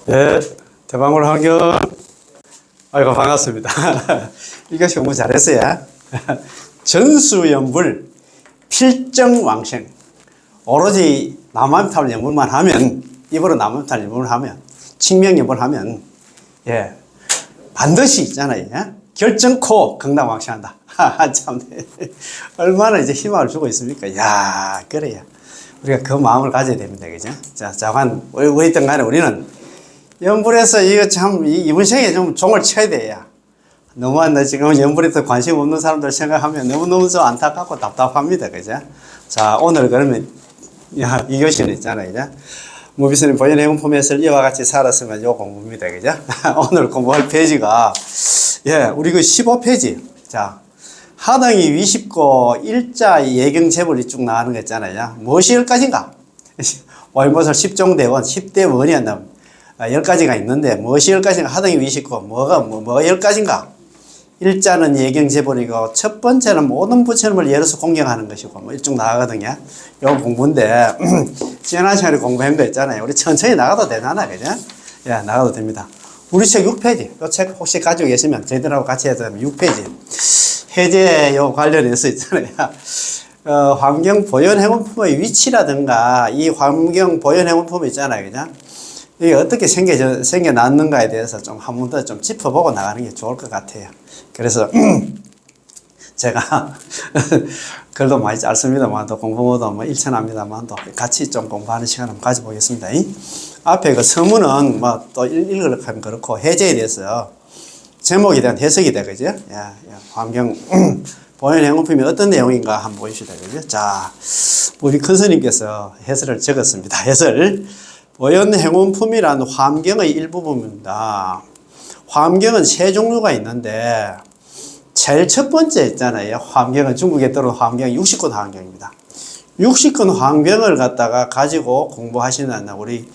네, 대방울 환경. 아이고, 반갑습니다. 이것이 공부 잘했어요. 전수연불, 필정왕생. 오로지 남한탑 연불만 하면, 입으로 남한탑 연불을 하면, 칭명연불 하면, 예, 반드시 있잖아요. 예? 결정코 건강왕생한다. 참, 얼마나 이제 희망을 주고 있습니까? 야, 그래요. 우리가 그 마음을 가져야 됩니다. 그죠? 자, 자관, 우리 있던 간에 우리는 연불에서 이거 참, 이번 생에 좀 종을 쳐야 돼요. 너무한다. 지금 연불에 더 관심 없는 사람들 생각하면 너무너무 좀 안타깝고 답답합니다. 그죠? 자, 오늘 그러면, 야, 이 교시는 있잖아요. 그죠? 무비스님 본연 행운품에서 이와 같이 살았으면 요 공부입니다. 그죠? 오늘 공부할 페이지가, 예, 우리 그 15페이지. 자, 하등이 위십고 일자 예경 재벌이 쭉 나가는 거 있잖아요. 무엇이 10가지인가? 월모설 10종대원, 10대 원이 한다면 10가지가 있는데 무엇이 10가지인가? 하등이 위십고 뭐가 10가지인가? 일자는 예경 재벌이고 첫 번째는 모든 부처님을 예로서 공경하는 것이고 뭐 일쭉 나가거든요. 요 공부인데 지난 시간에 공부한 거 있잖아요. 우리 천천히 나가도 되잖아. 그죠? 예, 나가도 됩니다. 우리 책 6페이지. 요 책 혹시 가지고 계시면 저희들하고 같이 해야 되면 6페이지. 해제 요 관련해서 있잖아요. 환경 보존 행운품의 위치라든가 이 환경 보존 행운품 있잖아요. 그죠? 이게 어떻게 생겨났는가에 대해서 좀 한 번 더 좀 짚어보고 나가는 게 좋을 것 같아요. 그래서 제가 글도 많이 짧습니다만 또 공부모도 뭐 일천합니다만 또 같이 좀 공부하는 시간 한번 가져보겠습니다. 앞에 그 서문은 뭐 또 읽으려고 하면 그렇고 해제에 대해서 제목에 대한 해석이 돼, 그죠? 야, 환경 보존 행운품이 어떤 내용인가 한번 보십시다, 그죠? 자, 우리 큰 스님께서 해설을 적었습니다. 해설. 보존 행운품이란 환경의 일부분입니다. 환경은 세 종류가 있는데 제일 첫 번째 있잖아요. 환경은 중국에 들어온 환경이 60권 환경입니다. 60권 환경을 갖다가 가지고 공부하시는 우리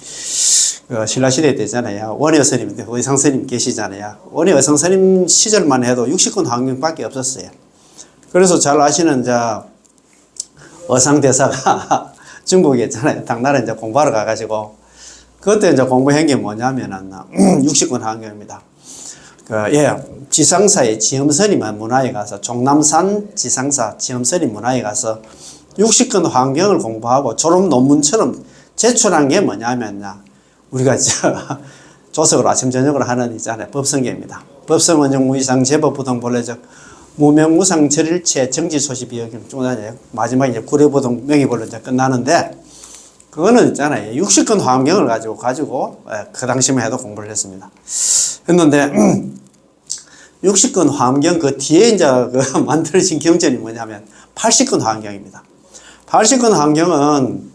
신라시대 때 있잖아요. 원효 스님, 의상 스님 계시잖아요. 원효 의상 스님 시절만 해도 60권 환경밖에 없었어요. 그래서 잘 아시는 의상 대사가 중국에 있잖아요. 당나라 이제 공부하러 가가지고 그때 이제 공부한 게 뭐냐면은 60권 환경입니다. 지상사의 지엄스님 문화에 가서 종남산 지상사 지엄스님 문화에 가서 60권 환경을 공부하고 졸업 논문처럼 제출한 게 뭐냐면 우리가 조석으로 아침 저녁으로 하는 있잖아요. 법성계입니다. 법성 원정 무이상 제법 부동 본래적 무명무상 절일체 정지소시 비역경 마지막에 이제 구례부동 명의본로 이제 끝나는데 그거는 있잖아요. 60권 환경을 가지고 그 당시만 해도 공부를 했습니다. 했는데 60권 환경 그 뒤에 이제 그 만들어진 경전이 뭐냐면 80권 환경입니다. 80권 환경은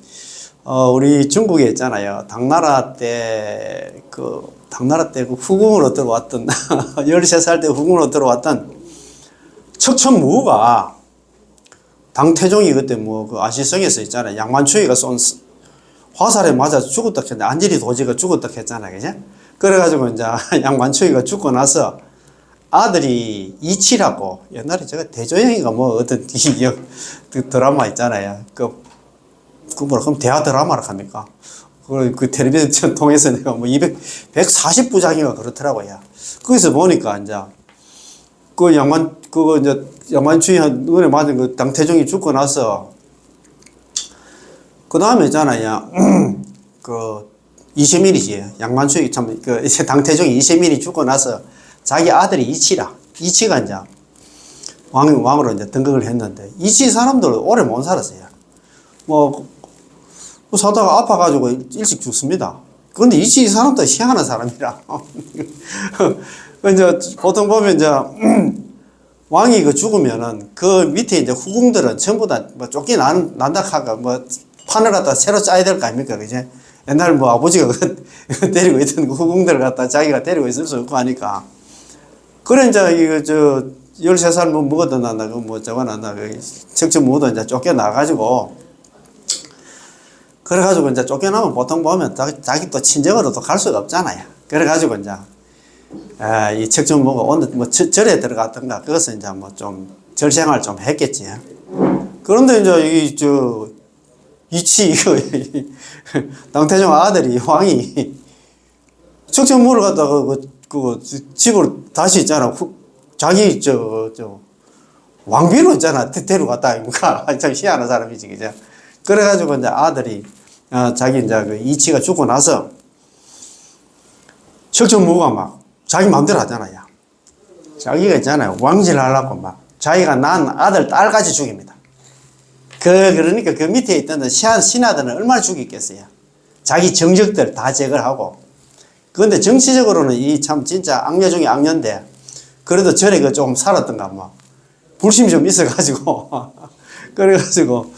우리 중국에 있잖아요. 당나라 때 그 후궁으로 들어왔던 13살 때 후궁으로 들어왔던 척천무가 당태종이 그때 뭐 그 아시성에서 있잖아요. 양만추이가 쏜 화살에 맞아 죽었다 했는데 안질이 도지가 죽었다 했잖아요. 그죠? 그래가지고 이제 양만추이가 죽고 나서 아들이 이치라고 옛날에 제가 대조영이가 뭐 어떤 그 드라마 있잖아요. 그럼 대하 드라마를 합니까? 그 텔레비전 통해서 내가 뭐 140부작인가 그렇더라고요. 거기서 보니까 이제 양만추이 눈에 맞은 그 당태종이 죽고 나서 그 다음에 있잖아요. 이세민이지. 양만추이 당태종이 이세민이 죽고 나서 자기 아들이 이치가 이제 왕으로 이제 등극을 했는데, 이치 사람들 오래 못 살았어요. 사다가 아파가지고 일찍 죽습니다. 그런데 이치 사람도 희한한 사람이라. 이제 보통 보면 이제 왕이 죽으면은 그 밑에 이제 후궁들은 전부 다 뭐 쫓겨난다 하가 뭐 판을 갖다 새로 짜야 될 거 아닙니까? 그제? 옛날 뭐 아버지가 데리고 있던 후궁들을 갖다 자기가 데리고 있을 수 없고 하니까. 그래, 이제, 13살 뭐 먹어도 난다, 척척 먹어도 이제 쫓겨나가지고. 그래가지고 이제 쫓겨나면 보통 보면 자기 또 친정으로도 갈 수가 없잖아요. 그래가지고 이제, 이 척척 먹어, 오늘 뭐 절에 들어갔던가, 그것은 이제 뭐 좀 절생활 좀 했겠지. 그런데 이제 이치, 당태종 아들이 왕이 척천무를 갖다가 집으로 다시 있잖아. 자기 왕비로 있잖아. 데려갔다 아닙니까? 참 희한한 사람이지, 그죠? 그래가지고 이제 아들이 자기 이제 그 이치가 죽고 나서 척천무가 막 자기 마음대로 하잖아요. 자기가 있잖아요. 왕질 하려고 막 자기가 낳은 아들, 딸까지 죽입니다. 그러니까 그 밑에 있던 신하들은 얼마나 죽이겠어요. 자기 정적들 다 제거를 하고. 그런데 정치적으로는 이 참 진짜 악녀 중에 악녀인데, 그래도 절에 그 조금 살았던가, 뭐. 불심이 좀 있어가지고. 그래가지고,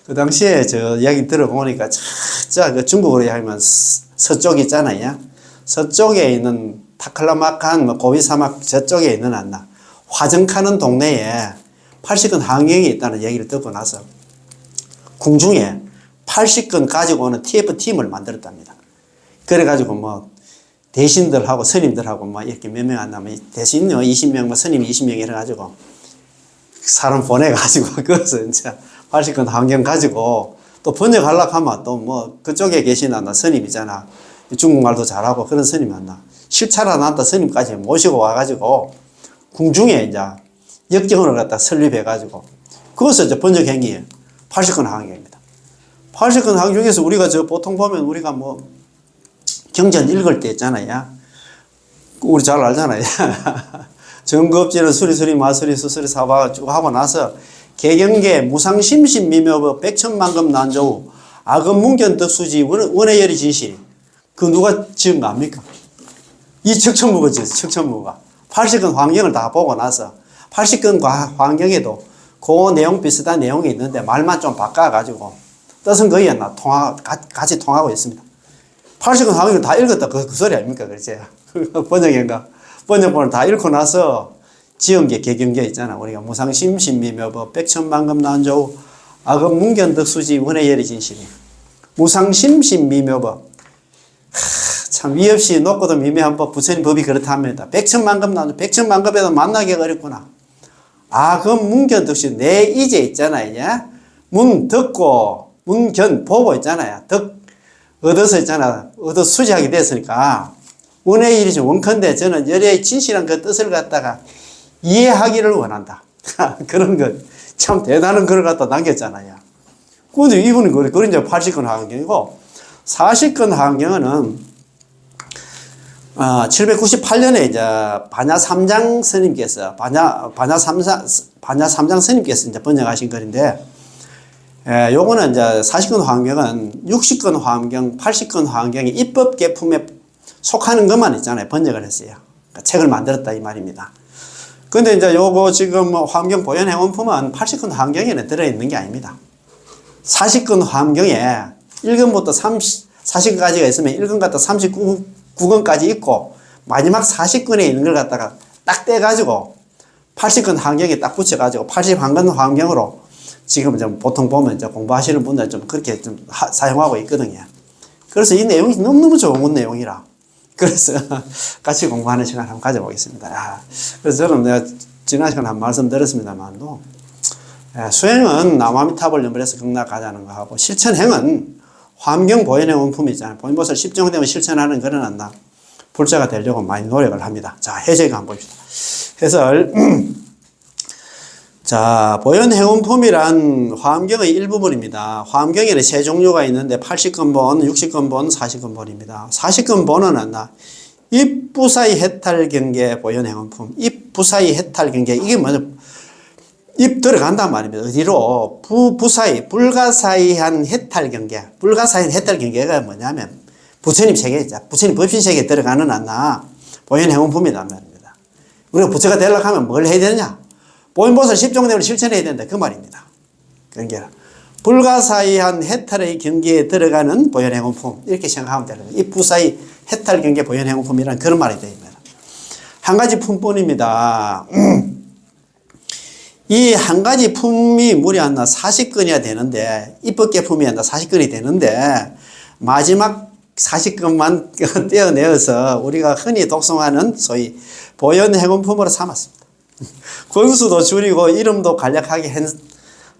그 당시에 저 이야기 들어보니까, 진짜 그 중국으로 하면 서쪽 있잖아요. 서쪽에 있는 타클라마칸, 뭐 고비 사막 저쪽에 있는 화정카는 동네에 80건 항경이 있다는 얘기를 듣고 나서 궁중에 80건 가지고 오는 TF팀을 만들었답니다. 그래가지고 뭐 대신들하고 스님들하고 뭐 이렇게 몇 명 안 나면 대신 20명, 뭐 스님 20명 이래가지고 사람 보내가지고 그래서 이제 80건 항경 가지고 또 번역하려고 하면 또 뭐 그쪽에 계시는 스님이잖아. 중국말도 잘하고 그런 스님 만나. 실차라 난다 스님까지 모시고 와가지고 궁중에 이제 역경을 갖다 설립해가지고 그것을 이제 번역 행위예요. 80건 항경입니다. 80건 항경 중에서 우리가 보통 보면 우리가 뭐 경전 읽을 때 있잖아요. 우리 잘 알잖아요. 정급지는 수리수리 마수리 수수리 사바 쭉 하고 나서 개경계 무상심신 미묘법 백천만금 난조우 악음문견 덕수지 원해열이 진실 그 누가 지은 거 압니까? 이 척천무가 지었어. 척천무가 80건 환경을 다 보고 나서 80건 환경에도 그 내용 비슷한 내용이 있는데 말만 좀 바꿔가지고 뜻은 거의 같이 통하고 있습니다. 80건 환경을 다 읽었다 그 소리 아닙니까? 그렇지? 번역인가? 번역본을 다 읽고 나서 지은 게 개경계 있잖아. 우리가 무상심신미묘법 백천만금 난조우 악음문견덕수지 원해열이 진실이 무상심신미묘법 참 위없이 높고도 미묘한 법 부처님 법이 그렇답니다. 백천만급 나누 백천만급에도 만나기가 어렵구나. 악음 문견덕수 내 이제 있잖아요. 문 듣고 문견 보고 있잖아요. 얻어서 있잖아. 얻어 수지하게 됐으니까 원의 일이지 원컨대 저는 열의 진실한 그 뜻을 갖다가 이해하기를 원한다. 그런 것 참 대단한 글을 갖다 남겼잖아요. 그런데 이분은 그런 이제 80건 하경이고 40건 하경은 798년에 이제 반야 삼장 스님께서 반야 삼장 스님께서 이제 번역하신 글인데, 요거는 이제 40건 화엄경은 60건 화엄경, 80건 화엄경이 입법 계품에 속하는 것만 있잖아요. 번역을 했어요. 그러니까 책을 만들었다 이 말입니다. 근데 이제 요거 지금 화엄경 보현 행원품은 80건 화엄경에는 들어있는 게 아닙니다. 40건 화엄경에 1권부터 40권까지가 있으면 1권 갖다 39권까지 있고 마지막 40권에 있는 걸 갖다가 딱 떼가지고 80권 화엄경에 딱 붙여가지고 81권 화엄경으로 지금 좀 보통 보면 이제 공부하시는 분들 좀 그렇게 좀 사용하고 있거든요. 그래서 이 내용이 너무너무 좋은 내용이라. 그래서 같이 공부하는 시간 한번 가져보겠습니다. 그래서 저는 내가 지난 시간에 한 말씀 드렸습니다만도 수행은 나무아미타불 연불해서 극락하자는 거 하고 실천행은 화엄경 보현의 원품이잖아요. 본인보살 10정되면 실천하는 그런 한다. 불자가 되려고 많이 노력을 합니다. 자, 해석을 한번 봅시다. 해설. 자, 보현행원품이란 화엄경의 일부분입니다. 화엄경에는 세 종류가 있는데 80건본, 60건본, 40건본입니다. 40건본은 입부사의 해탈경계 보현행원품. 입부사의 해탈경계. 이게 뭐죠? 입 들어간단 말입니다. 어디로? 부사의, 불가사의한 해탈경계. 불가사의한 해탈경계가 뭐냐면 부처님 세계죠. 부처님 법신 세계에 들어가는 보현행원품이란 말입니다. 우리가 부처가 되려고 하면 뭘 해야 되느냐? 보현보살 10종대를 실천해야 된다. 그 말입니다. 그러니까 불가사의한 해탈의 경계에 들어가는 보현행원품 이렇게 생각하면 됩니다. 이 부사의 해탈 경계 보현행원품이라는 그런 말이 됩니다. 한 가지 품뿐입니다. 이 한 가지 품이 무려 40건이야 되는데 입법계품이 40건이 되는데 마지막 40건만 떼어내어서 우리가 흔히 독송하는 소위 보현행원품으로 삼았습니다. 권수도 줄이고 이름도 간략하게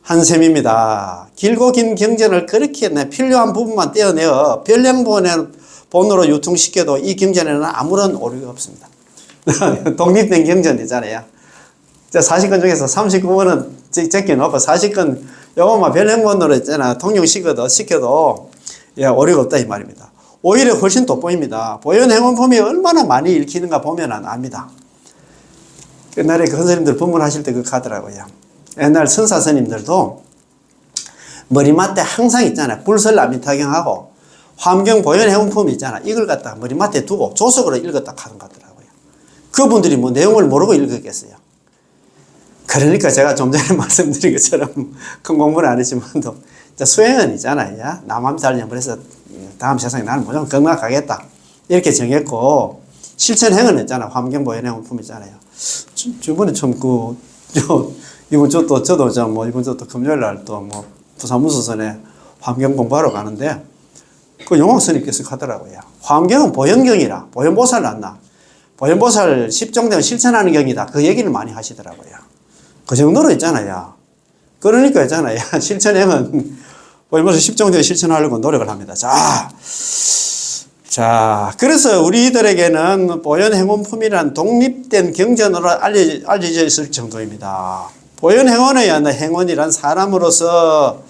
한 셈입니다. 길고 긴 경전을 그렇게 필요한 부분만 떼어내어 별량본에 본으로 유통시켜도 이 경전에는 아무런 오류가 없습니다. 독립된 경전이잖아요. 40권 중에서 39권은 제껴놓고 40권 요것만 별행본으로 있잖아. 통용시켜도 예, 오류가 없다 이 말입니다. 오히려 훨씬 돋보입니다. 보현행원품이 얼마나 많이 읽히는가 보면 압니다. 옛날에 그 선생님들 법문하실 때 그렇게 하더라고요. 옛날 선사 스님들도 머리맡에 항상 있잖아요. 불설남미타경하고 화엄경 보현행원품 있잖아. 이걸 갖다가 머리맡에 두고 조석으로 읽었다 하는 것 같더라고요. 그분들이 뭐 내용을 모르고 읽었겠어요. 그러니까 제가 좀 전에 말씀드린 것처럼 큰 공부는 안 했지만도 수행은 있잖아요. 남함 살려면 해서 다음 세상에 나는 무조건 건강하겠다 이렇게 정했고, 실천행은 있잖아. 화엄경 보현행원품 있잖아요. 저번에 이번 저도 이번 주도 금요일 날 또 뭐 부산무소선에 화엄경 공부하러 가는데 그 용학 스님께서 하더라고요. 화엄경은 보현경이라 보현보살 났나 보현보살 10종대는 실천하는 경이다. 그 얘기를 많이 하시더라고요. 그 정도로 있잖아요. 그러니까 있잖아요. 실천행은 보현보살 10종대를 실천하려고 노력을 합니다. 자, 그래서 우리들에게는 보현행원품이란 독립된 경전으로 알려져 있을 정도입니다. 보현행원의 행원이란 사람으로서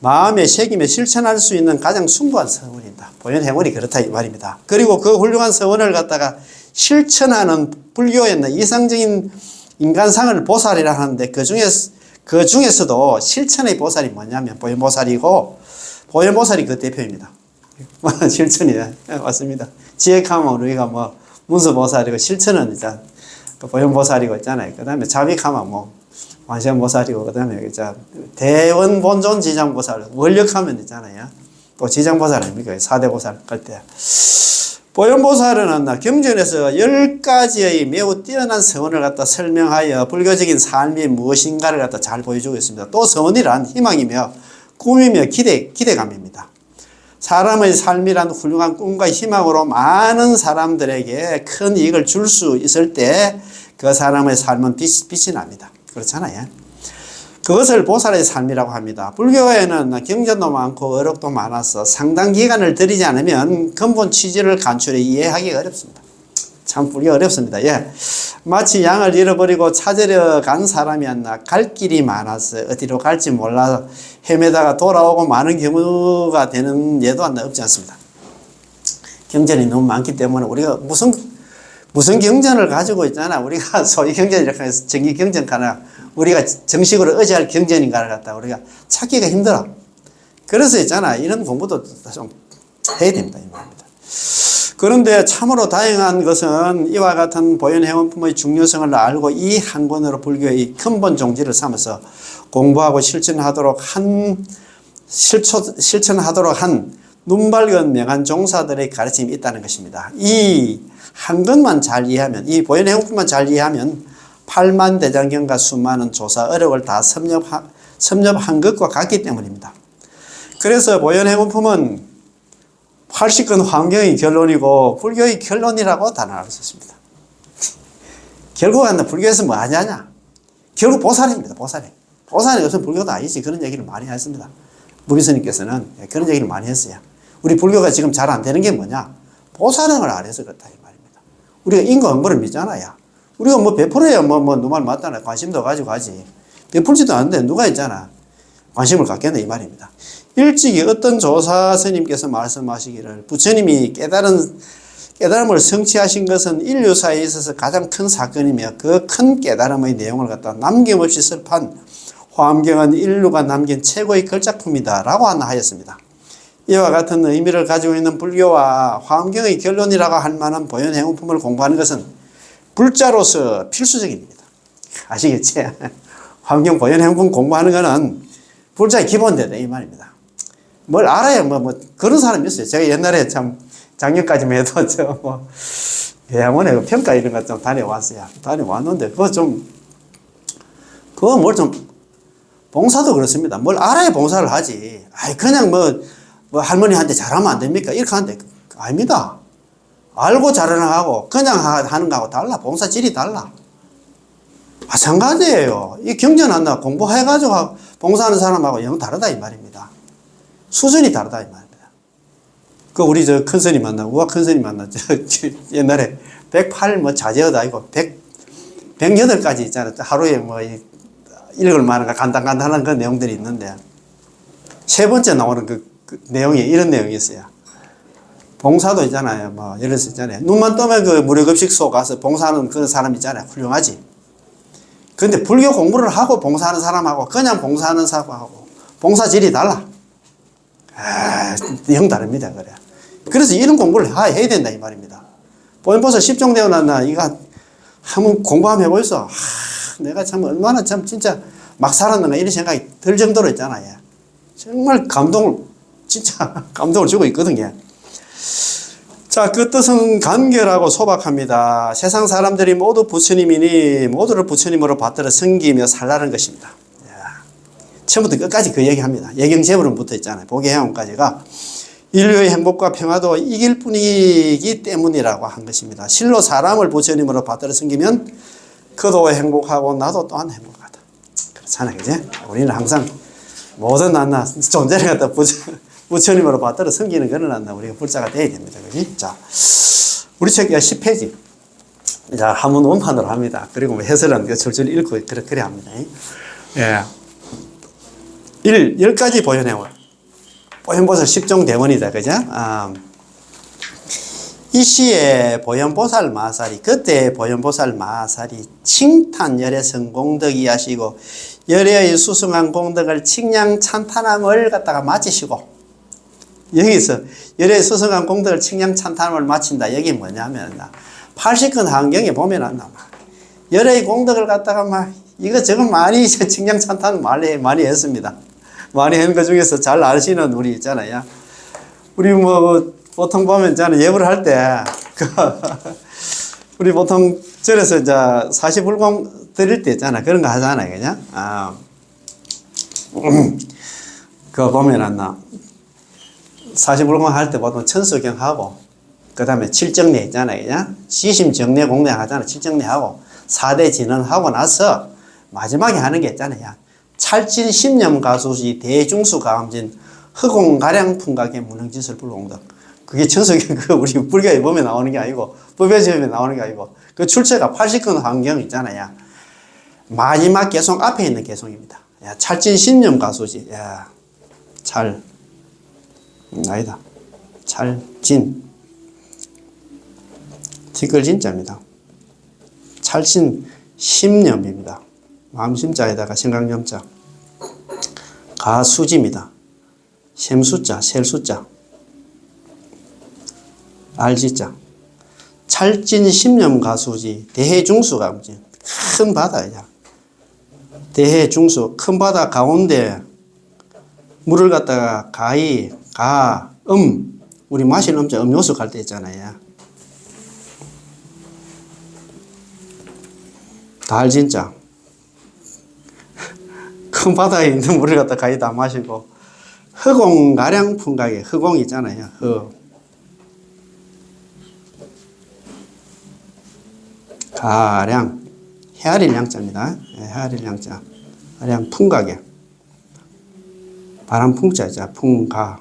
마음의 새김에 실천할 수 있는 가장 숭고한 서원입니다. 보현행원이 그렇다 이 말입니다. 그리고 그 훌륭한 서원을 갖다가 실천하는 불교의 이상적인 인간상을 보살이라 하는데 그 중에서도 실천의 보살이 뭐냐면 보현보살이고, 보현보살이 그 대표입니다. 실천이야. 맞습니다. 지혜하면 우리가 뭐 문수보살이고, 실천은 이제 보현보살이고 있잖아요. 그 다음에 자빅하면 뭐 완시보살이고, 그 다음에 대원본존지장보살, 원력하면 있잖아요. 또 지장보살 아닙니까? 4대 보살 할 때. 보현보살은 경전에서 10가지의 매우 뛰어난 서원을 갖다 설명하여 불교적인 삶이 무엇인가를 갖다 잘 보여주고 있습니다. 또 서원이란 희망이며 꿈이며 기대감입니다. 사람의 삶이란 훌륭한 꿈과 희망으로 많은 사람들에게 큰 이익을 줄 수 있을 때 그 사람의 삶은 빛이 납니다. 그렇잖아요. 그것을 보살의 삶이라고 합니다. 불교에는 경전도 많고 어록도 많아서 상당 기간을 들이지 않으면 근본 취지를 간추려 이해하기가 어렵습니다. 참 불교 어렵습니다. 예. 마치 양을 잃어버리고 찾으려 간 사람이었나 갈 길이 많아서 어디로 갈지 몰라 헤매다가 돌아오고 많은 경우가 되는 예도 없지 않습니다. 경전이 너무 많기 때문에 우리가 무슨 경전을 가지고 있잖아. 우리가 소위 경전이라고 해서 정기 경전가나 우리가 정식으로 의지할 경전인가를 갖다 우리가 찾기가 힘들어. 그래서 있잖아. 이런 공부도 좀 해야 됩니다. 이 말입니다. 그런데 참으로 다행한 것은 이와 같은 보현행원품의 중요성을 알고 이 한 권으로 불교의 근본 종지를 삼아서 공부하고 실천하도록 한 눈밝은 명한 종사들의 가르침이 있다는 것입니다. 이 한 것만 잘 이해하면, 이 보현행원품만 잘 이해하면 8만 대장경과 수많은 조사 어록을 다 섭렵한 것과 같기 때문입니다. 그래서 보현행원품은 80권 화엄경의 결론이고 불교의 결론이라고 단언할 수 있습니다. 결국은 불교에서 뭐 하냐냐? 결국 보살입니다. 보살이 없으면 불교도 아니지. 그런 얘기를 많이 했습니다. 무비스님께서는 그런 얘기를 많이 했어요. 우리 불교가 지금 잘 안 되는 게 뭐냐? 보살행을 안 해서 그렇다 이 말입니다. 우리가 인과응보를 믿잖아요. 우리가 뭐 베풀어야 누말 맞다나 관심도 가지고 하지. 베풀지도 않는데 누가 있잖아. 관심을 갖겠네 이 말입니다. 일찍이 어떤 조사 스님께서 말씀하시기를 부처님이 깨달음을 성취하신 것은 인류사에 있어서 가장 큰 사건이며 그 큰 깨달음의 내용을 갖다 남김없이 설판 화엄경은 인류가 남긴 최고의 걸작품이다 라고 하였습니다. 이와 같은 의미를 가지고 있는 불교와 화엄경의 결론이라고 할 만한 보현행원품을 공부하는 것은 불자로서 필수적인 일입니다. 아시겠지? 화엄경 보현행원품 공부하는 것은 불자의 기본되다 이 말입니다. 뭘 알아야 그런 사람이 있어요. 제가 옛날에 참 작년까지만 해도 대학원에 평가 이런 거 좀 다녀왔어요. 다녀왔는데 그거 뭘 좀 봉사도 그렇습니다. 뭘 알아야 봉사를 하지. 그냥 할머니한테 잘하면 안 됩니까? 이렇게 하는데 아닙니다. 알고 잘하는 거하고 그냥 하는 거하고 달라. 봉사 질이 달라. 마찬가지예요. 이 경전한다 공부해가지고 봉사하는 사람하고 영 다르다 이 말입니다. 수준이 다르다 이 말입니다. 그 우리 저 큰스님 만나, 우아 큰스님 만나, 저 옛날에 108 뭐 자제어도 아니고 108가지 있잖아요. 하루에 뭐 읽을 만한 간단한 그 내용들이 있는데, 세 번째 나오는 그 내용이 이런 내용이 있어요. 봉사도 있잖아요. 뭐, 예를 들어서 있잖아요. 눈만 뜨면 그 무료급식소 가서 봉사하는 그런 사람 있잖아요. 훌륭하지. 근데 불교 공부를 하고 봉사하는 사람하고 그냥 봉사하는 사람하고 봉사질이 달라. 영 다릅니다. 그래. 그래서 이런 공부를 해야 된다 이 말입니다. 보현보살 10종 되어놨나 이거 한번 공부 한번 해보이소. 내가 참 얼마나 참 진짜 막 살았는가 이런 생각이 들 정도로 있잖아요. 정말 진짜 감동을 주고 있거든요. 자, 그 뜻은 간결하고 소박합니다. 세상 사람들이 모두 부처님이니 모두를 부처님으로 받들어 섬기며 살라는 것입니다. 처음부터 끝까지 그 얘기합니다. 예경재물은 붙어 있잖아요. 보계해원까지가 인류의 행복과 평화도 이길 뿐이기 때문이라고 한 것입니다. 실로 사람을 부처님으로 받들어 섬기면 그도 행복하고 나도 또한 행복하다. 그렇잖아요. 그지? 우리는 항상 모든 존재를 갖다 부처님으로 받들어 섬기는 거는 우리가 불자가 돼야 됩니다. 그지? 자, 우리 책 10페이지. 자, 한문 원판으로 합니다. 그리고 뭐 해설은 줄줄 읽고 그래 합니다. 예. 10가지 보현해원. 보현보살 10종 대원이다. 그죠? 이 시에 보현보살 마살이, 그때 보현보살 마살이 칭탄열의 성공덕이 하시고, 열의 수승한 공덕을 칭량 찬탄함을 갖다가 마치시고, 여기서 열의 수승한 공덕을 칭량 찬탄함을 마친다. 여기 뭐냐면, 80권 환경에 보면, 열의 공덕을 갖다가 이것저것 많이 칭량 찬탄을 많이 했습니다. 많이 한 것 중에서 잘 아시는 우리 있잖아요. 우리 뭐, 보통 보면 저는 예불을 할 때, 우리 보통 절에서 이제 사시불공 드릴 때 있잖아. 그런 거 하잖아요. 그냥. 그거 보면 사시불공 할 때 보통 천수경하고, 그 다음에 칠정례 있잖아요. 그냥. 시심정례 공례 하잖아. 칠정례하고, 4대 진언하고 나서 마지막에 하는 게 있잖아요. 찰진 십념 가수시 대중수 가함진 허공가량 풍각의 무능지설 불공덕. 그게 천수경, 우리 불교에 보면 나오는 게 아니고, 법에서에 나오는 게 아니고, 그 출처가 80권 환경 있잖아요. 마지막 개송 앞에 있는 개송입니다. 야, 찰진 십념 가수지. 야, 아니다. 찰진. 티끌진자입니다. 찰진 십념입니다. 마음심자에다가 생각념자. 가수지입니다. 셈수자, 셀수자. 알지자. 찰진 십념 가수지. 대해중수가 큰 바다야. 대해중수. 큰 바다 가운데 물을 갖다가 우리 마실 음자 음료수 갈 때 있잖아요. 달진자. 큰 바다에 있는 물을 갖다 가히 다 마시고, 허공 가량 풍각에, 허공 있잖아요. 가량, 헤아릴 양자입니다. 헤아릴 양자. 가량 풍각에. 바람 풍자자, 풍가.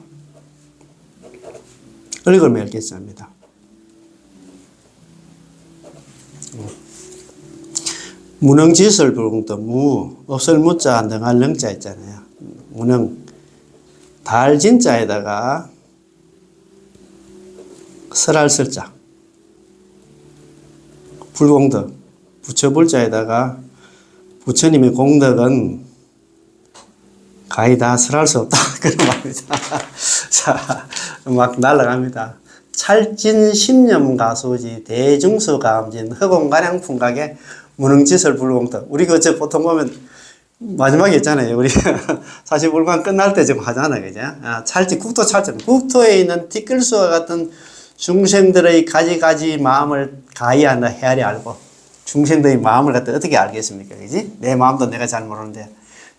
얼굴 멜겠자입니다. 무능지설 불공덕, 없을 무자, 능할 능자 있잖아요. 무능. 달진자에다가 설할 설자. 불공덕. 부처불자에다가 부처님의 공덕은 가히 다 설할 수 없다. 그런 말입니다. 자, 막 날아갑니다. 찰진 십념 가수지 대중수 가함진 허공가량 풍각에 무능지설 불공덕. 우리 그저 보통 보면 마지막에 있잖아요. 우리 사시불관 끝날 때 좀 하잖아요. 그죠? 찰진, 국토 찰진. 국토에 있는 티끌수와 같은 중생들의 가지가지 마음을 가히 한다 헤아리 알고, 중생들의 마음을 갖다 어떻게 알겠습니까? 그지? 내 마음도 내가 잘 모르는데,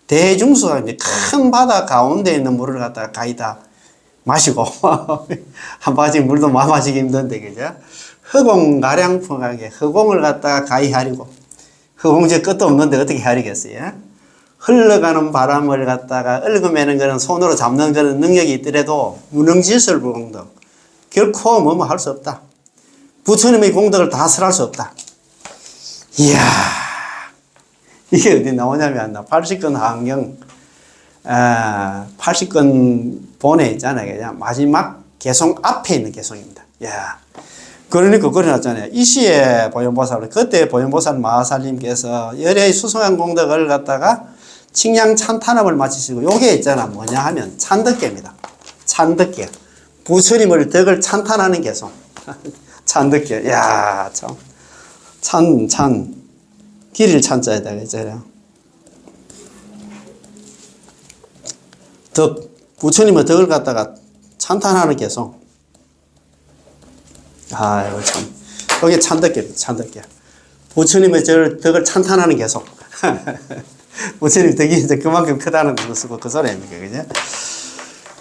대중수가 이제 큰 바다 가운데 있는 물을 갖다가 가히 다 마시고, 한 바씩 물도 마시기 힘든데, 그죠? 허공가량 풍각에 허공을 갖다가 가히 하리고, 허공제 끝도 없는데 어떻게 하리겠어요? 흘러가는 바람을 갖다가 얽어매는 거는 손으로 잡는 그런 능력이 있더라도 무능지설 불공덕. 결코 뭐뭐 할 수 없다. 부처님의 공덕을 다 설할 수 없다. 이야, 이게 어디 나오냐면 80권 환경 80권 본에 있잖아요. 그냥 마지막 개송 앞에 있는 개송입니다. 야, 그러니까 그래놨잖아요. 이 시에 보현보살, 그때 보현보살 마하살님께서 열애의 수승한 공덕을 갖다가 칭양 찬탄함을 마치시고, 요게 있잖아. 뭐냐 하면 찬덕계입니다. 찬덕계. 부처님을 덕을 찬탄하는 개송. 찬덕계. 야, 참. 길을 찬자에다 있잖아요. 덕. 부처님의 덕을 갖다가 찬탄하는 개송. 아이고, 참. 그게 찬덕계입니다. 찬덕계. 부처님의 덕을 찬탄하는 개송. 부처님 덕이 이제 그만큼 크다는 거 쓰고 그 소리입니까, 그죠?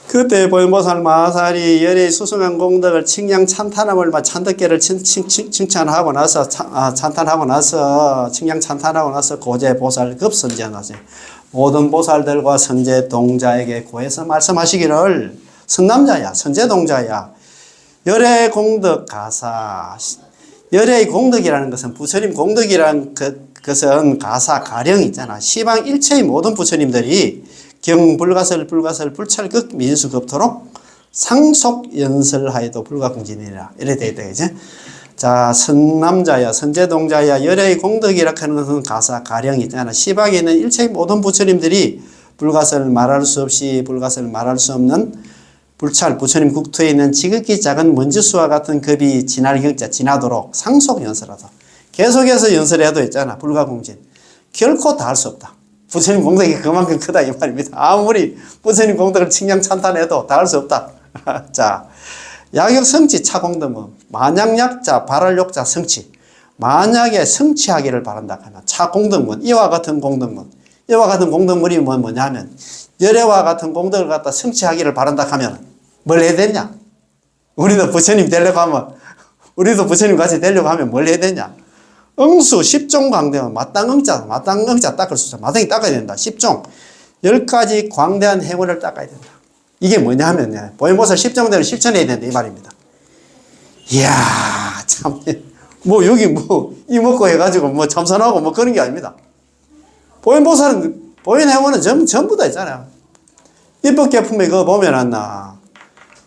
그때 보현보살 마하살이 열애의 수승한 공덕을 칭양 찬탄함을 찬덕계를 칭찬하고 나서 찬탄하고 나서 칭양 찬탄하고 나서 고제 보살 급선지하나서 모든 보살들과 선제 동자에게 고해서 말씀하시기를, 선남자야, 선제 동자야, 열애의 공덕 가사. 열애의 공덕이라는 것은, 부처님 공덕이라는 것은 가사 가령 있잖아. 시방 일체의 모든 부처님들이 경불가설 불찰극 민수급토록 상속연설하여도 불가공진이라 이래 되어 있다. 그지? 자, 선남자야, 선제동자야, 열애의 공덕이라 하는 것은 가사 가령이 있잖아. 시방에 있는 일체의 모든 부처님들이 불가설 말할 수 없이 불가설 말할 수 없는 불찰 부처님 국토에 있는 지극히 작은 먼지수와 같은 급이 지날 경자 지나도록 상속연설하다. 계속해서 연설해도 있잖아. 불가공진. 결코 다 할 수 없다. 부처님 공덕이 그만큼 크다 이 말입니다. 아무리 부처님 공덕을 칭양 찬탄해도 다 할 수 없다. 자, 야격 성취 차공덕은 만약약자 발할욕자 성취. 만약에 성취하기를 바란다 하면 차공덕문, 이와 같은 공덕문. 이와 같은 공덕문이 뭐냐 하면 열애와 같은 공덕을 갖다 성취하기를 바란다 하면 뭘 해야 되냐? 우리도 부처님 되려고 하면, 우리도 부처님 같이 되려고 하면 뭘 해야 되냐? 응수 10종 광대는 마땅응자 닦을 수 있어. 마땅히 닦아야 된다. 10종 10가지 광대한 행위를 닦아야 된다. 이게 뭐냐 하면 보현보살 10종대로 실천해야 된다 이 말입니다. 이야, 참, 뭐 여기 뭐 이먹고 해가지고 뭐 참선하고 뭐 그런 게 아닙니다. 보현보살은 보현행위는 전부 다 있잖아요. 입법계품에 그거 보면 안나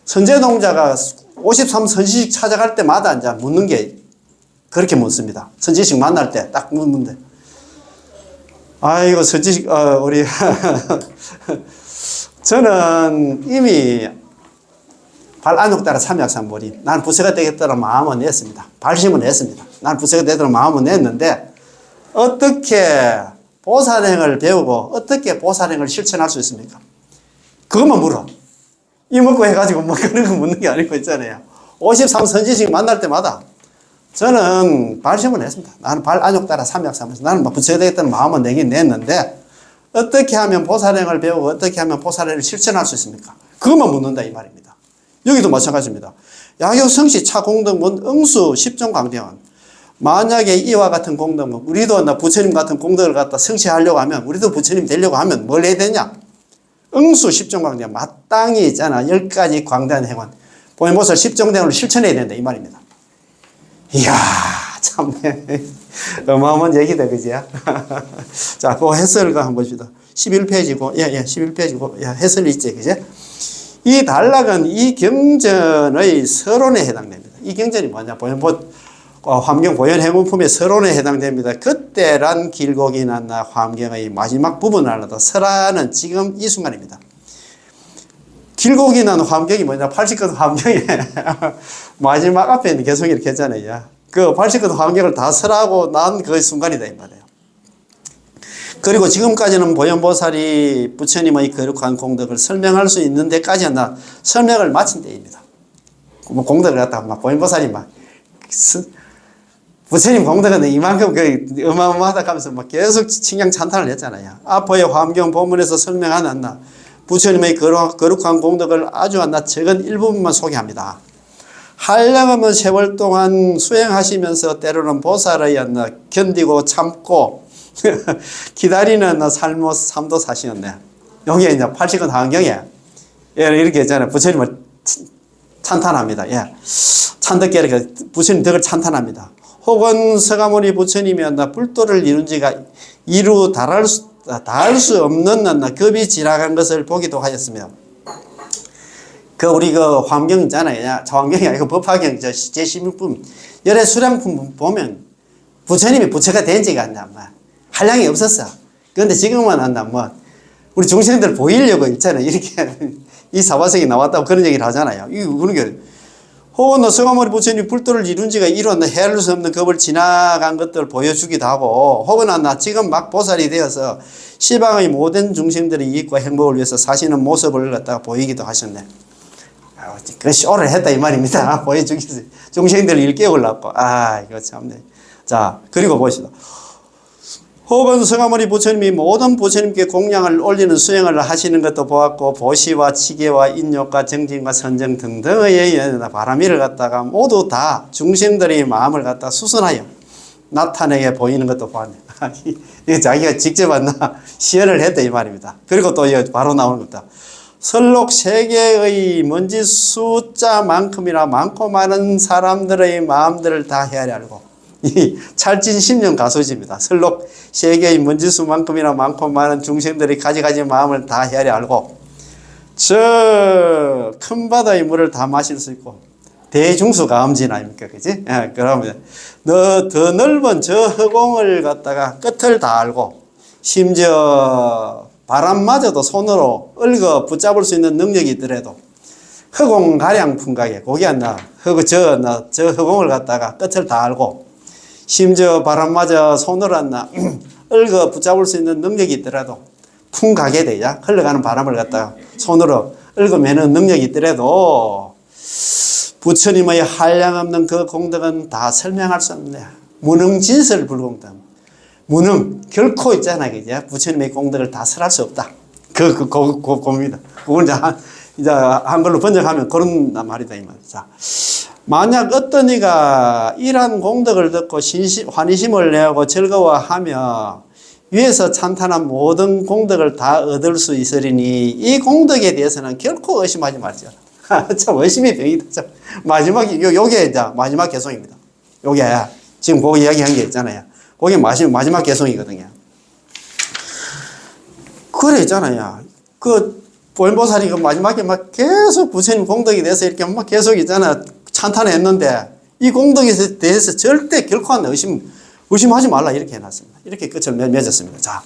선제동자가 53 선지식 찾아갈 때마다 이제 묻는 게 그렇게 묻습니다. 선지식 만날 때 딱 묻는데, 아이고 선지식 우리 저는 이미 발안욕 따라 삼약삼보리, 난 부처가 되겠다는 마음은 냈습니다. 발심은 냈습니다. 난 부처가 되겠다는 마음은 냈는데 어떻게 보살행을 배우고 어떻게 보살행을 실천할 수 있습니까? 그것만 물어. 이먹고 해가지고 뭐 그런 거 묻는 게 아니고 있잖아요. 53 선지식 만날 때마다 저는 발심을 했습니다. 나는 발안욕 따라 삼약삼보리, 나는 부처가 되겠다는 마음은 내긴 냈는데 어떻게 하면 보살행을 배우고 어떻게 하면 보살행을 실천할 수 있습니까? 그것만 묻는다 이 말입니다. 여기도 마찬가지입니다. 야격성시 차공덕문 응수 10종 강대원. 만약에 이와 같은 공덕문, 우리도 나 부처님 같은 공덕을 갖다 성취하려고 하면, 우리도 부처님 되려고 하면 뭘 해야 되냐? 응수 10종 강대원. 마땅히 있잖아. 10가지 광대한 행원. 보현보살 10종 대원을 실천해야 된다 이 말입니다. 이야, 참 어마어마한 얘기다, 그지? 자, 그 해설가 한번 봅시다. 11페이지고, 11페이지고, 해설이 있지, 그지? 이 단락은 이 경전의 서론에 해당됩니다. 이 경전이 뭐냐? 화엄경 보현행문품의 서론에 해당됩니다. 그때란 길곡이 났나 화엄경의 마지막 부분을 하다. 설하는 지금 이 순간입니다. 길곡이 난 화엄경이 뭐냐? 80권 화엄경의 마지막 앞에 있는 개성이 이렇게 했잖아요. 그 80권 화엄경을 다 설하고 난 그 순간이다 이 말이에요. 그리고 지금까지는 보현보살이 부처님의 거룩한 공덕을 설명할 수 있는 데까지 나 설명을 마친 때입니다. 뭐 공덕을 갖다가 막 보현보살이 막 부처님 공덕은 이만큼 어마어마하다 하면서 막 계속 칭양 찬탄을 했잖아요. 앞의 화엄경 본문에서 설명하는 나 부처님의 거룩한 공덕을 아주 적은 일부분만 소개합니다. 한량없는 세월 동안 수행하시면서 때로는 보살의 견디고 참고 기다리는 삶도 사시는데, 여기에 이제 80권 화엄경에 이렇게 했잖아요. 부처님을 찬탄합니다. 예. 찬덕계를 부처님 덕을 찬탄합니다. 혹은 서가모니 부처님이 불도를 이룬 지가 다할 수 없는 급이 지나간 것을 보기도 하였으며, 우리 환경 있잖아요. 환경이 아니고 법화경 제16품 열애 수량품 보면 부처님이 부처가 된 지가 한량이 없었어. 그런데 지금은 우리 중생들 보이려고 있잖아요. 이렇게 이 사바sek이 나왔다고 그런 얘기를 하잖아요. 그러니까 혹은 서가모니 부처님이 불도를 이룬 지가 헤아릴 수 없는 급을 지나간 것들을 보여주기도 하고, 혹은 지금 막 보살이 되어서 시방의 모든 중생들의 이익과 행복을 위해서 사시는 모습을 갖다가 보이기도 하셨네. 그 쇼를 했다 이 말입니다. 보여주기 위해서 중생들을 일깨우려고. 이거 참네. 자, 그리고 보시다. 혹은 서가모니 부처님이 모든 부처님께 공양을 올리는 수행을 하시는 것도 보았고, 보시와 치계와 인욕과 정진과 선정 등등의 바람이를 갖다가 모두 다 중생들의 마음을 갖다 수선하여 나타내게 보이는 것도 보았네. 이거 자기가 직접 시연을 했다 이 말입니다. 그리고 또 바로 나오는 것다. 설록 세계의 먼지 숫자만큼이나 많고 많은 사람들의 마음들을 다 헤아려 알고, 이 찰진 10년 가소집니다. 설록 세계의 먼지수만큼이나 많고 많은 중생들이 가지가지 마음을 다 헤아려 알고, 저 큰 바다의 물을 다 마실 수 있고, 대중수가 엄진 아닙니까? 그지? 그러면 더 넓은 저 허공을 갖다가 끝을 다 알고, 심지어 바람마저도 손으로 얽어 붙잡을 수 있는 능력이 있더라도 허공 가량 풍각에 고기 저 허공을 갖다가 끝을 다 알고, 심지어 바람마저 손으로 얽어 붙잡을 수 있는 능력이 있더라도 풍각에 대야 흘러가는 바람을 갖다가 손으로 얽어매는 능력이 있더라도 부처님의 한량없는 그 공덕은 다 설명할 수 없네. 무능진설 불공덕. 무능 결코 있잖아요. 그죠? 부처님의 공덕을 다 설할 수 없다. 그겁니다. 그걸 이제 한글로 번역하면 그런 말이다 이 말이죠. 자, 만약 어떤 이가 이러한 공덕을 듣고 환희심을 내고 즐거워하며 위에서 찬탄한 모든 공덕을 다 얻을 수 있으리니 이 공덕에 대해서는 결코 의심하지 말지어라. 참 의심의 병이다. 참. 요게 이제 마지막 개송입니다. 요게 지금 그거 이야기한 게 있잖아요. 그게 마지막 개송이거든요. 그래 있잖아요. 보현보살이 마지막에 계속 부처님 공덕에 대해서 이렇게 계속 있잖아. 찬탄했는데 이 공덕에 대해서 절대 결코 의심하지 말라 이렇게 해놨습니다. 이렇게 끝을 맺었습니다. 자,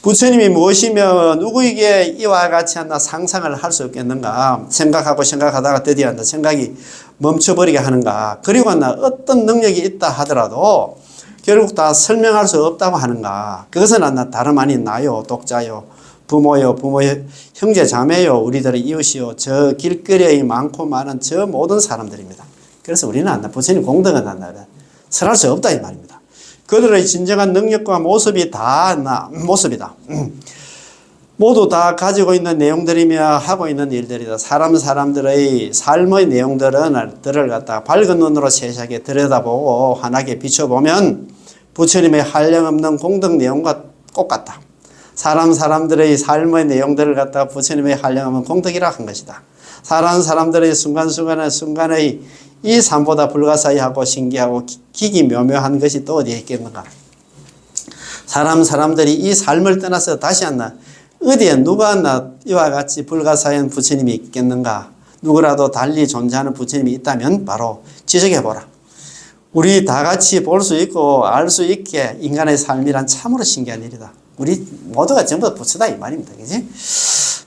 부처님이 무엇이며 누구에게 이와 같이 상상을 할 수 없겠는가? 생각하다가 드디어 생각이 멈춰버리게 하는가? 그리고 어떤 능력이 있다 하더라도 결국 다 설명할 수 없다고 하는가? 그것은 다름 아닌 나요, 독자요, 부모요, 형제 자매요, 우리들의 이웃이요, 저 길거리에 많고 많은 저 모든 사람들입니다. 그래서 우리는 부처님 공덕은 설할 수 없다 이 말입니다. 그들의 진정한 능력과 모습이다. 모두 다 가지고 있는 내용들이며 하고 있는 일들이다. 사람들의 삶의 내용들을 갖다가 밝은 눈으로 세세하게 들여다보고 환하게 비춰보면 부처님의 한량없는 공덕 내용과 똑같다. 사람들의 삶의 내용들을 갖다가 부처님의 한량없는 공덕이라 한 것이다. 사람들의 순간의 이 삶보다 불가사의하고 신기하고 기기묘묘한 것이 또 어디에 있겠는가? 사람들이 이 삶을 떠나서 다시 어디에 누가 이와 같이 불가사의한 부처님이 있겠는가? 누구라도 달리 존재하는 부처님이 있다면 바로 지적해보라. 우리 다 같이 볼 수 있고 알 수 있게 인간의 삶이란 참으로 신기한 일이다. 우리 모두가 전부 다 부처다 이 말입니다. 그지?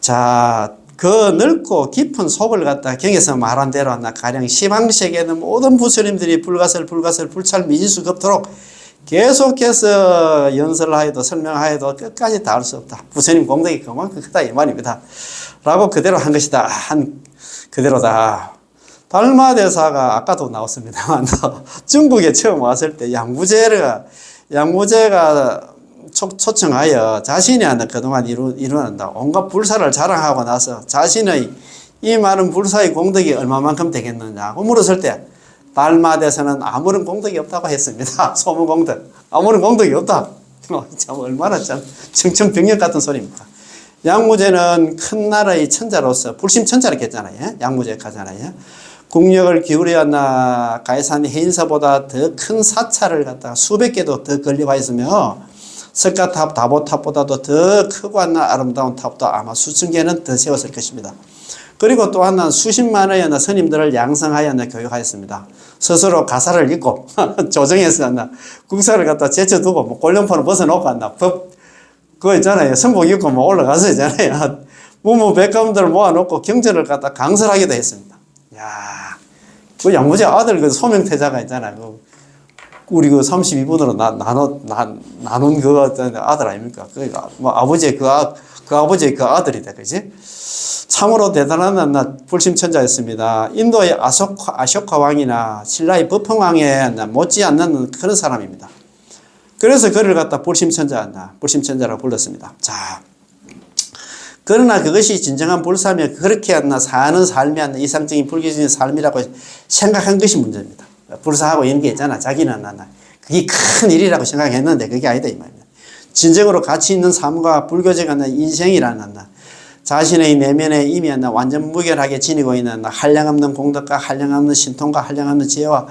자, 그 넓고 깊은 속을 갖다 경에서 말한 대로 가령 시방세계는 모든 부처님들이 불가설 불찰 미지수 겹도록 계속해서 연설하여도 설명하여도 끝까지 다 알 수 없다. 부처님 공덕이 그만큼 크다 이 말입니다. 라고 그대로 한 것이다. 그대로다. 달마대사가 아까도 나왔습니다만 중국에 처음 왔을 때 양무제가 초청하여 자신이 그동안 이루는다 온갖 불사를 자랑하고 나서 자신의 이 많은 불사의 공덕이 얼마만큼 되겠느냐고 물었을 때 달마대사는 아무런 공덕이 없다고 했습니다. 소무공덕 아무런 공덕이 없다. 참 얼마나 참 정천병력 같은 소리입니까? 양무제는 큰 나라의 천자로서 불심천자라고 했잖아요. 양무제 가잖아요. 국력을 기울여야 한나 가해산 해인사보다 더 큰 사찰을 갖다가 수백 개도 더 건립하 있으며 석가탑, 다보탑보다도 더 크고 한나 아름다운 탑도 아마 수천 개는 더 세웠을 것입니다. 그리고 또 하나는 수십만의 스님들을 양성하여 교육하였습니다. 스스로 가사를 읽고 조정해서 국사를 갖다 제쳐두고 뭐 골룡포를 벗어놓고 그거 있잖아요. 성복 입고 뭐 올라가서 있잖아요. 무무백감들을 모아놓고 경전을 갖다 강설하기도 했습니다. 야, 그 양무제 아들 그 소명태자가 있잖아요. 우리 그 32분으로 나눈 그 아들 아닙니까? 그러니까 뭐 아버지의 그 아버지의 그 아들이다. 그지? 참으로 대단한 불심천자였습니다. 인도의 아쇼카 왕이나 신라의 버펑왕에 못지않는 그런 사람입니다. 그래서 그를 갖다 불심천자라고 불렀습니다. 자, 그러나 그것이 진정한 불사며 그렇게 사는 삶이 이상적인 불교적인 삶이라고 생각한 것이 문제입니다. 불사하고 이런 게 있잖아. 자기는 그게 큰 일이라고 생각했는데 그게 아니다 이 말입니다. 진정으로 가치 있는 삶과 불교적 인생이라는 자신의 내면에 이미 완전 무결하게 지니고 있는 한량없는 공덕과 한량없는 신통과 한량없는 지혜와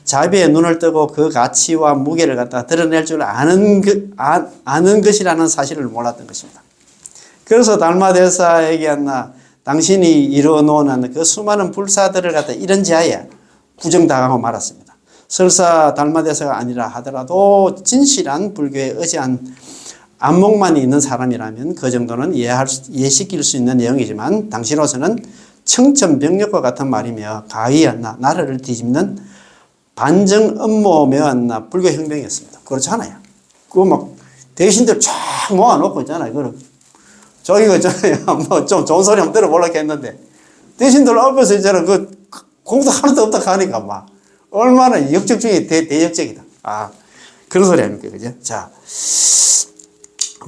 자비의 눈을 뜨고 그 가치와 무게를 갖다 드러낼 줄 아는 것이라는 사실을 몰랐던 것입니다. 그래서 달마대사에게 당신이 이루어놓은 그 수많은 불사들을 갖다 이런 지하에 부정당하고 말았습니다. 설사 달마대사가 아니라 하더라도 진실한 불교에 의지한 안목만 있는 사람이라면 그 정도는 이해시킬 수 있는 내용이지만 당시로서는 청천벽력과 같은 말이며 가히 나라를 뒤집는 반정 음모며 불교 혁명이었습니다. 그렇잖아요. 그거 막 대신들 쫙 모아놓고 있잖아요. 저기 있잖아요. 뭐 좀 좋은 소리 한번 들어보려고 했는데 대신들 앞에서 있잖아. 그 공도 하나도 없다 하니까 막 얼마나 역적 중에 대역적이다. 그런 소리 아닙니까? 그죠? 자.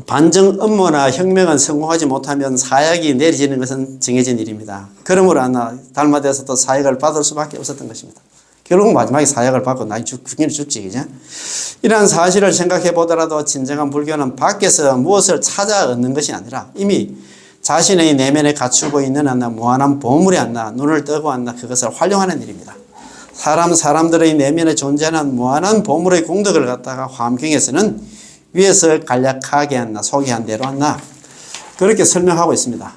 반정 음모나 혁명은 성공하지 못하면 사약이 내려지는 것은 정해진 일입니다. 그러므로 달마대에서도 사약을 받을 수밖에 없었던 것입니다. 결국 마지막에 사약을 받고 나중에 죽기는 죽지, 그죠? 이러한 사실을 생각해 보더라도 진정한 불교는 밖에서 무엇을 찾아 얻는 것이 아니라 이미 자신의 내면에 갖추고 있는 무한한 보물에 눈을 뜨고 그것을 활용하는 일입니다. 사람들의 내면에 존재하는 무한한 보물의 공덕을 갖다가 화엄경에서는 위에서 간략하게 소개한 대로 그렇게 설명하고 있습니다.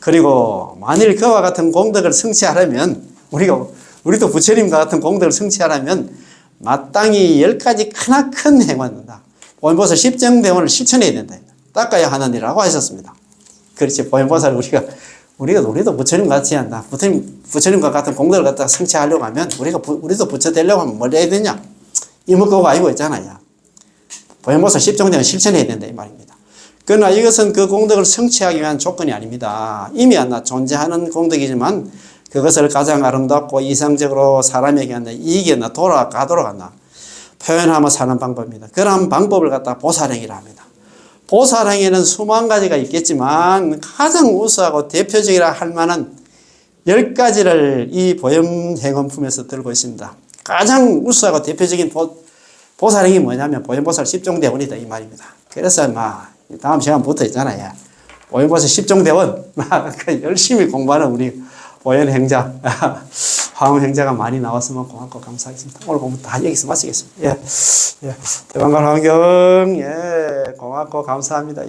그리고 만일 그와 같은 공덕을 성취하려면 우리도 부처님과 같은 공덕을 성취하려면 마땅히 10가지 크나큰 행원이다. 보현보살 10정대원을 실천해야 된다. 닦아야 하는 일이라고 하셨습니다. 그렇지. 보현보살 우리도 부처님 같이 한다. 부처님과 같은 공덕을 갖다가 성취하려고 하면 우리도 부처 되려고 하면 뭘 해야 되냐? 이먹고 알고 있잖아요. 보현보살 10정대는 실천해야 된다 이 말입니다. 그러나 이것은 그 공덕을 성취하기 위한 조건이 아닙니다. 이미 존재하는 공덕이지만 그것을 가장 아름답고 이상적으로 사람에게 이익이 돌아가도록 표현하며 사는 방법입니다. 그러한 방법을 갖다 보살행위라 합니다. 보살행위는 수만 가지가 있겠지만 가장 우수하고 대표적이라 할 만한 10가지를 이 보현행원품에서 들고 있습니다. 가장 우수하고 대표적인 보살행위 뭐냐면 보현보살 10종대원이다 이 말입니다. 그래서 다음 시간부터 있잖아요. 보현보살 10종대원 열심히 공부하는 우리 보현행자 화엄행자가 많이 나왔으면 고맙고 감사하겠습니다. 오늘 공부 다 여기서 마치겠습니다. 대방간 환경 고맙고 감사합니다.